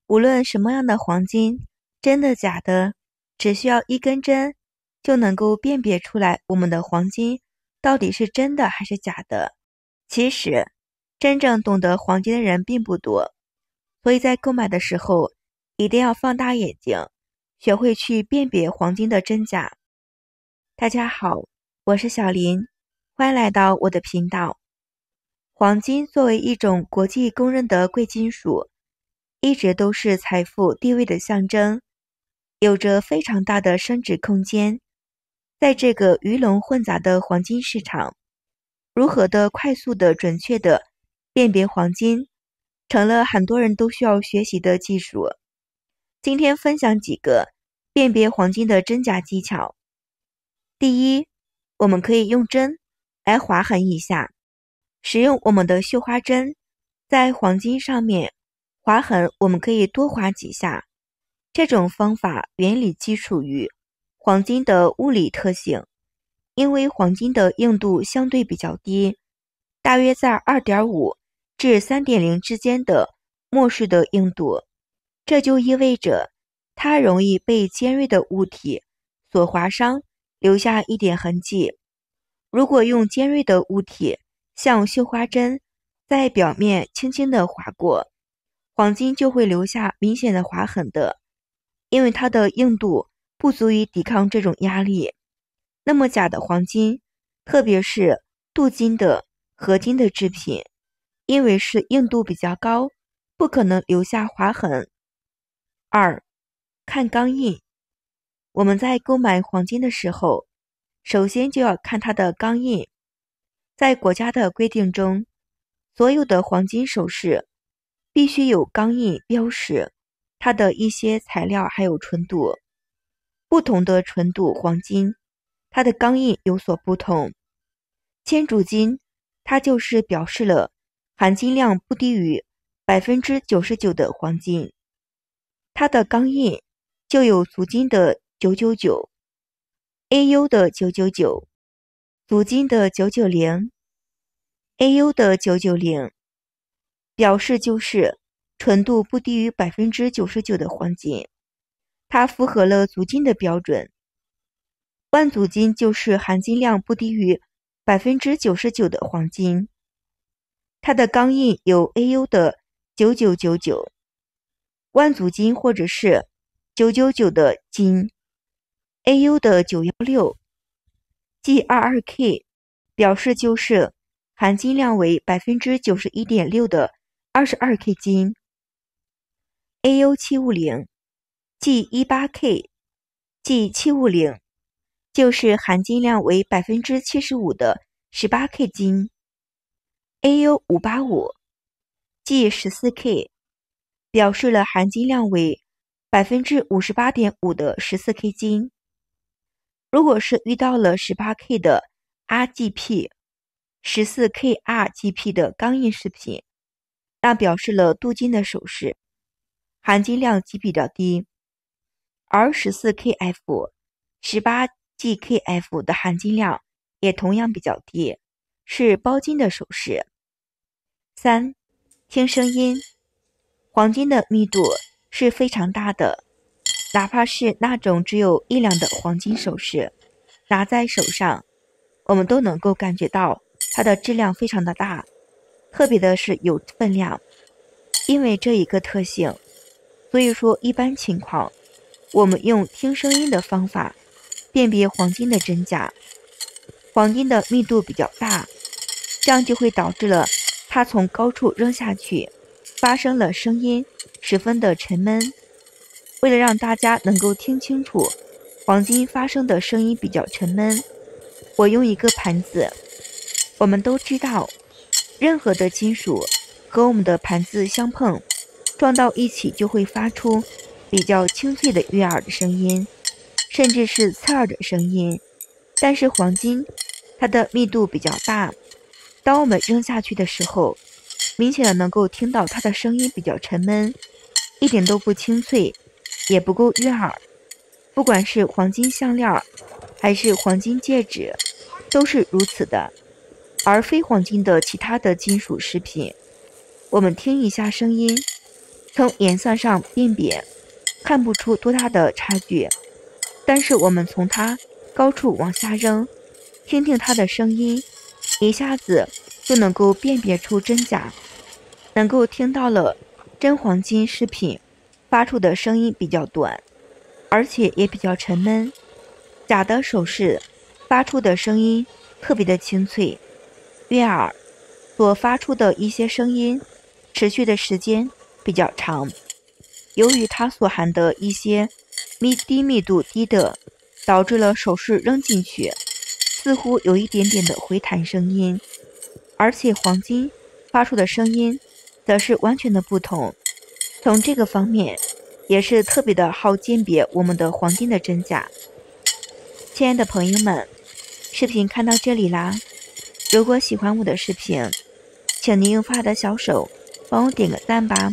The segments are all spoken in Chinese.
无论什么样的黄金，真的假的，只需要一根针就能够辨别出来我们的黄金到底是真的还是假的。其实真正懂得黄金的人并不多，所以在购买的时候一定要放大眼睛，学会去辨别黄金的真假。大家好，我是小林，欢迎来到我的频道。黄金作为一种国际公认的贵金属，一直都是财富地位的象征，有着非常大的升值空间。在这个鱼龙混杂的黄金市场，如何的快速的准确的辨别黄金，成了很多人都需要学习的技术。今天分享几个辨别黄金的真假技巧。第一，我们可以用针来划痕一下，使用我们的绣花针在黄金上面划痕，我们可以多划几下。这种方法原理基础于黄金的物理特性，因为黄金的硬度相对比较低，大约在 2.5 至 3.0 之间的末世的硬度，这就意味着它容易被尖锐的物体所划伤，留下一点痕迹。如果用尖锐的物体像绣花针在表面轻轻地划过，黄金就会留下明显的划痕的，因为它的硬度不足以抵抗这种压力。那么假的黄金，特别是镀金的、合金的制品，因为是硬度比较高，不可能留下划痕。二，看钢印。我们在购买黄金的时候，首先就要看它的钢印。在国家的规定中，所有的黄金首饰必须有钢印标识它的一些材料还有纯度。不同的纯度黄金，它的钢印有所不同。千足金，它就是表示了含金量不低于 99% 的黄金，它的钢印就有足金的999、AU 的999、足金的990、AU 的990，表示就是纯度不低于 99% 的黄金，它符合了足金的标准。万足金就是含金量不低于 99% 的黄金，它的钢印有 AU 的9999、万足金或者是999的金、AU 的916、G22K， 表示就是含金量为 91.6% 的 22K 金、AU750、G18K、G750，就是含金量为 75% 的 18K 金、AU585、G14K， 表示了含金量为 58.5% 的 14K 金。如果是遇到了 18K 的 RGP、14K RGP 的钢印饰品，那表示了镀金的首饰，含金量即比较低。而 14KF、18GKF 的含金量也同样比较低，是包金的首饰。三，听声音。黄金的密度是非常大的，哪怕是那种只有1两的黄金首饰，拿在手上，我们都能够感觉到它的质量非常的大，特别的是有分量。因为这一个特性，所以说一般情况，我们用听声音的方法辨别黄金的真假。黄金的密度比较大，这样就会导致了它从高处扔下去发生了声音，十分的沉闷。为了让大家能够听清楚黄金发生的声音比较沉闷，我用一个盘子。我们都知道，任何的金属和我们的盘子相碰，撞到一起就会发出比较清脆的悦耳的声音，甚至是刺耳的声音。但是黄金它的密度比较大，当我们扔下去的时候，明显的能够听到它的声音比较沉闷，一点都不清脆，也不够悦耳。不管是黄金项链还是黄金戒指，都是如此的。而非黄金的其他的金属饰品，我们听一下声音，从颜色上辨别看不出多大的差距，但是我们从它高处往下扔，听听它的声音，一下子就能够辨别出真假。能够听到了真黄金饰品发出的声音比较短，而且也比较沉闷，假的首饰发出的声音特别的清脆悦耳，所发出的一些声音持续的时间比较长。由于它所含的一些低密度低的，导致了首饰扔进去似乎有一点点的回弹声音，而且黄金发出的声音则是完全的不同。从这个方面也是特别的好鉴别我们的黄金的真假。亲爱的朋友们，视频看到这里啦，如果喜欢我的视频，请您用发的小手帮我点个赞吧，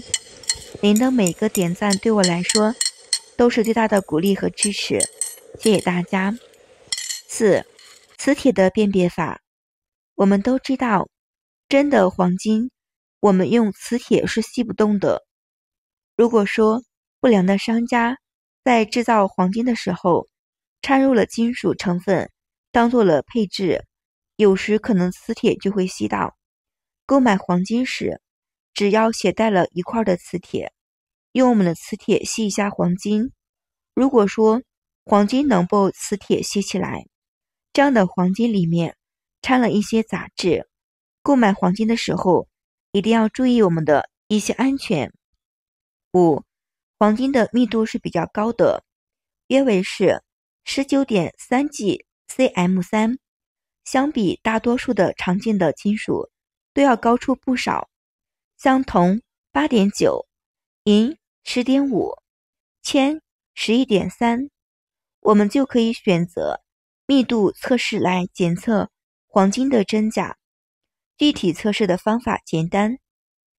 您的每一个点赞对我来说都是最大的鼓励和支持，谢谢大家。4. 磁铁的辨别法。我们都知道，真的黄金我们用磁铁是吸不动的。如果说不良的商家在制造黄金的时候掺入了金属成分当做了配置，有时可能磁铁就会吸到。购买黄金时，只要携带了一块的磁铁，用我们的磁铁吸一下黄金，如果说黄金能被磁铁吸起来，这样的黄金里面掺了一些杂质，购买黄金的时候一定要注意我们的一些安全。5. 黄金的密度是比较高的，约为是 19.3G cm3， 相比大多数的常见的金属都要高出不少，像铜 8.9， 银 10.5， 铅 11.3， 我们就可以选择密度测试来检测黄金的真假。具体测试的方法简单，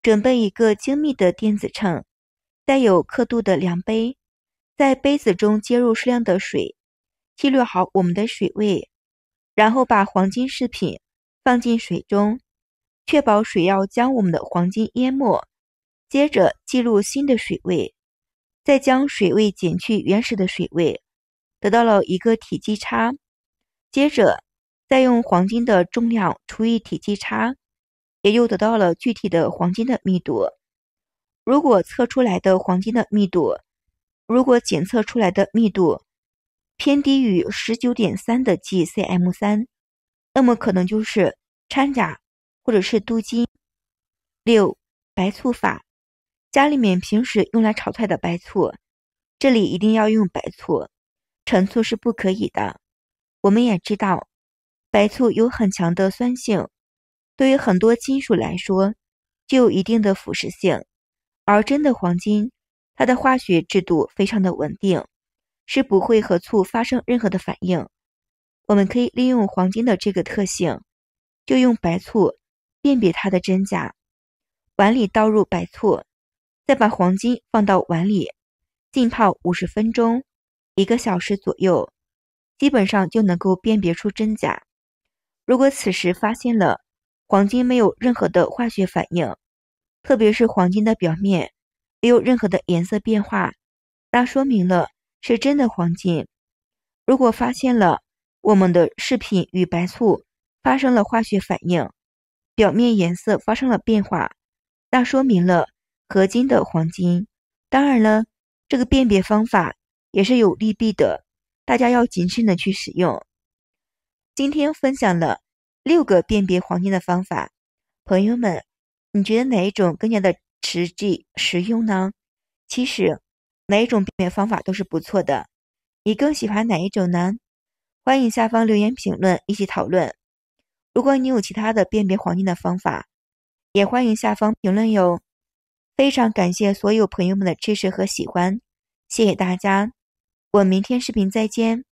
准备一个精密的电子秤，带有刻度的量杯，在杯子中接入适量的水，记录好我们的水位，然后把黄金饰品放进水中，确保水要将我们的黄金淹没，接着记录新的水位，再将水位减去原始的水位，得到了一个体积差，接着再用黄金的重量除以体积差，也就得到了具体的黄金的密度。如果检测出来的密度偏低于 19.3 的 GCM3， 那么可能就是掺假或者是镀金。6. 白醋法。家里面平时用来炒菜的白醋，这里一定要用白醋，陈醋是不可以的。我们也知道，白醋有很强的酸性，对于很多金属来说就有一定的腐蚀性，而真的黄金它的化学制度非常的稳定，是不会和醋发生任何的反应。我们可以利用黄金的这个特性，就用白醋辨别它的真假。碗里倒入白醋，再把黄金放到碗里浸泡50分钟，1个小时左右，基本上就能够辨别出真假。如果此时发现了黄金没有任何的化学反应，特别是黄金的表面没有任何的颜色变化，那说明了是真的黄金。如果发现了我们的饰品与白醋发生了化学反应，表面颜色发生了变化，那说明了合金的黄金。当然了，这个辨别方法也是有利弊的，大家要谨慎的去使用。今天分享了6个辨别黄金的方法，朋友们，你觉得哪一种更加的实际实用呢？其实哪一种辨别方法都是不错的，你更喜欢哪一种呢？欢迎下方留言评论一起讨论。如果你有其他的辨别黄金的方法，也欢迎下方评论哟。非常感谢所有朋友们的支持和喜欢，谢谢大家，我们明天视频再见。